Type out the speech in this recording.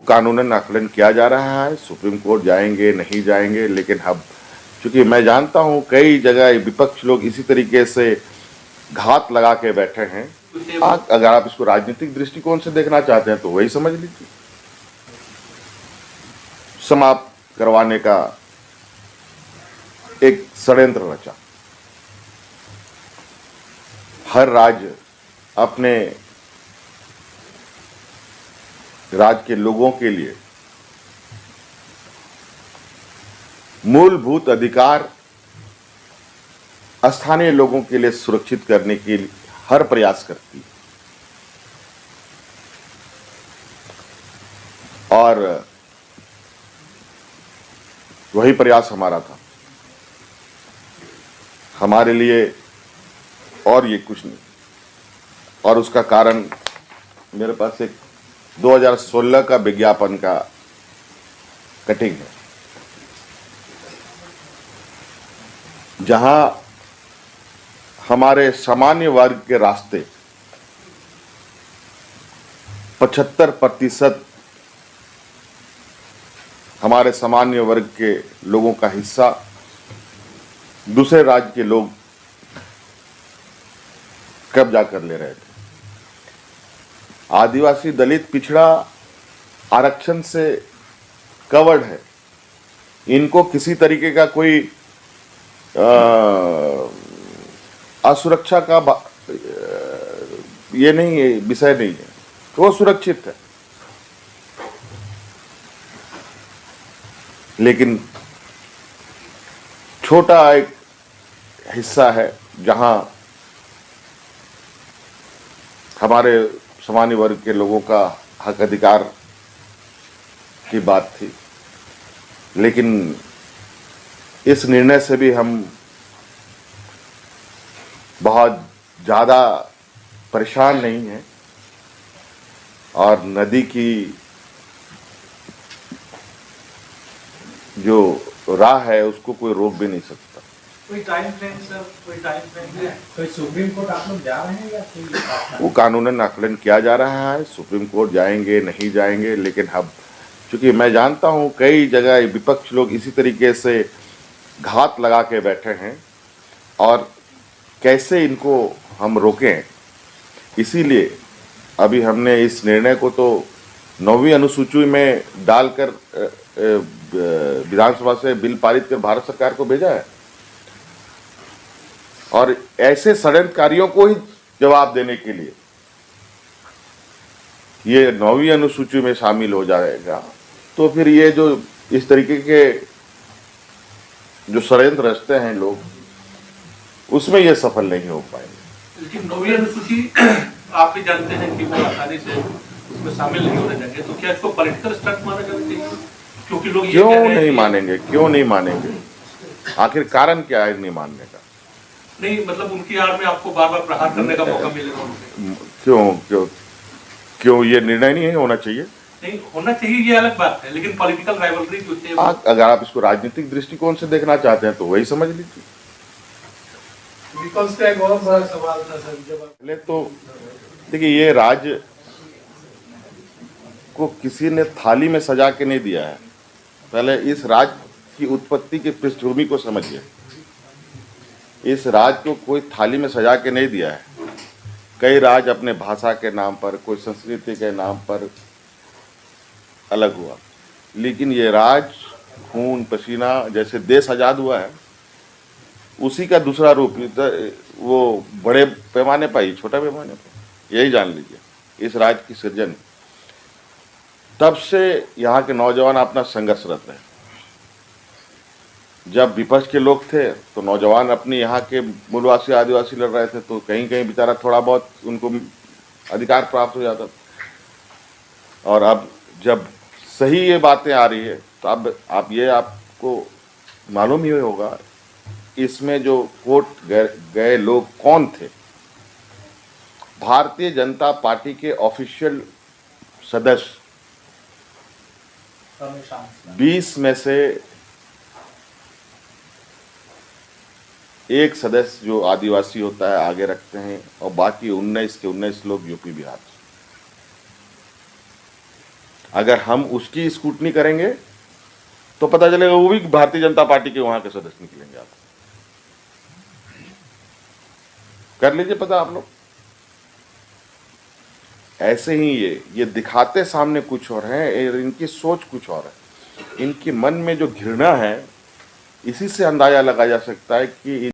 कानूनन आकलन किया जा रहा है, सुप्रीम कोर्ट जाएंगे नहीं जाएंगे, लेकिन अब चूंकि मैं जानता हूं कई जगह विपक्ष लोग इसी तरीके से घात लगा के बैठे हैं। अगर आप इसको राजनीतिक दृष्टिकोण से देखना चाहते हैं तो वही समझ लीजिए, समाप्त करवाने का एक षड्यंत्र रचा। हर राज्य अपने राज्य के लोगों के लिए मूलभूत अधिकार स्थानीय लोगों के लिए सुरक्षित करने के लिए हर प्रयास करती है, और वही प्रयास हमारा था। हमारे लिए और ये कुछ नहीं, और उसका कारण मेरे पास एक 2016 का विज्ञापन का कटिंग है, जहां हमारे सामान्य वर्ग के रास्ते 75% हमारे सामान्य वर्ग के लोगों का हिस्सा दूसरे राज्य के लोग कब्जा कर ले रहे थे। आदिवासी दलित पिछड़ा आरक्षण से कवर्ड है, इनको किसी तरीके का कोई असुरक्षा का ये नहीं है, विषय नहीं है, तो वो सुरक्षित है। लेकिन छोटा एक हिस्सा है जहां हमारे सामान्य वर्ग के लोगों का हक अधिकार की बात थी, लेकिन इस निर्णय से भी हम बहुत ज़्यादा परेशान नहीं हैं, और नदी की जो राह है उसको कोई रोक भी नहीं सकता। कोई टाइम फ्रेम सर, कोई टाइम फ्रेम है? कोई सुप्रीम कोर्ट आप लोग जा रहे हैं या कोई? वो कानूनन आकलन किया जा रहा है, सुप्रीम कोर्ट जाएंगे नहीं जाएंगे, लेकिन अब चूंकि मैं जानता हूं कई जगह विपक्ष लोग इसी तरीके से घात लगा के बैठे हैं, और कैसे इनको हम रोकें, इसीलिए अभी हमने इस निर्णय को तो 9वीं अनुसूची में डालकर विधानसभा से बिल पारित कर भारत सरकार को भेजा है, और ऐसे षड्यंत्रकारियों को ही जवाब देने के लिए ये 9वीं अनुसूची में शामिल हो जाएगा। तो फिर ये जो इस तरीके के जो षड्यंत्र रचते हैं लोग, उसमें ये सफल नहीं हो पाएंगे। लेकिन 9वीं अनुसूची आप भी जानते हैं कि वो आसानी से उसमें शामिल नहीं होने देंगे, तो क्या इसको पॉलिटिकल स्टंट माना जाना चाहिए? क्योंकि लोग क्यों नहीं मानेंगे, क्यों नहीं मानेंगे? आखिर कारण क्या है नहीं मानने का? नहीं मतलब उनकी आड़ में आपको बार बार प्रहार करने का मौका मिलेगा उनसे। क्यों क्यों क्यों ये निर्णय नहीं होना चाहिए? नहीं होना चाहिए, ये अलग बात है, लेकिन पॉलिटिकल राइवलरी जो है अगर आप इसको राजनीतिक दृष्टिकोण से देखना चाहते हैं तो वही समझ लीजिए। विपक्ष का एक बहुत बड़ा सवाल था सर, जब पहले तो देखिए, ये राज्य को किसी ने थाली में सजा के नहीं दिया है। पहले इस राज्य की उत्पत्ति की पृष्ठभूमि को समझिए। इस राज्य को कोई थाली में सजा के नहीं दिया है। कई राज्य अपने भाषा के नाम पर, कोई संस्कृति के नाम पर अलग हुआ, लेकिन ये राज्य खून पसीना जैसे देश आज़ाद हुआ है, उसी का दूसरा रूप, वो बड़े पैमाने पर ही छोटा पैमाने पर, यही जान लीजिए इस राज्य की सृजन। तब से यहाँ के नौजवान अपना संघर्षरत है। जब विपक्ष के लोग थे तो नौजवान अपने यहाँ के मूलवासी आदिवासी लड़ रहे थे, तो कहीं कहीं बेचारा थोड़ा बहुत उनको अधिकार प्राप्त हो जाता था। और अब जब सही ये बातें आ रही है तो अब आपको मालूम ही होगा इसमें जो कोर्ट गए लोग कौन थे। भारतीय जनता पार्टी के ऑफिशियल सदस्य 20 में से एक सदस्य जो आदिवासी होता है आगे रखते हैं, और बाकी 19 के 19 लोग यूपी बिहार से। अगर हम उसकी स्क्रूटनी करेंगे तो पता चलेगा वो भी भारतीय जनता पार्टी के वहां के सदस्य निकलेंगे। आप कर लीजिए पता आप लोग। ऐसे ही ये दिखाते सामने कुछ और है, इनकी सोच कुछ और है, इनके मन में जो घृणा है, इसी से अंदाजा लगाया जा सकता है कि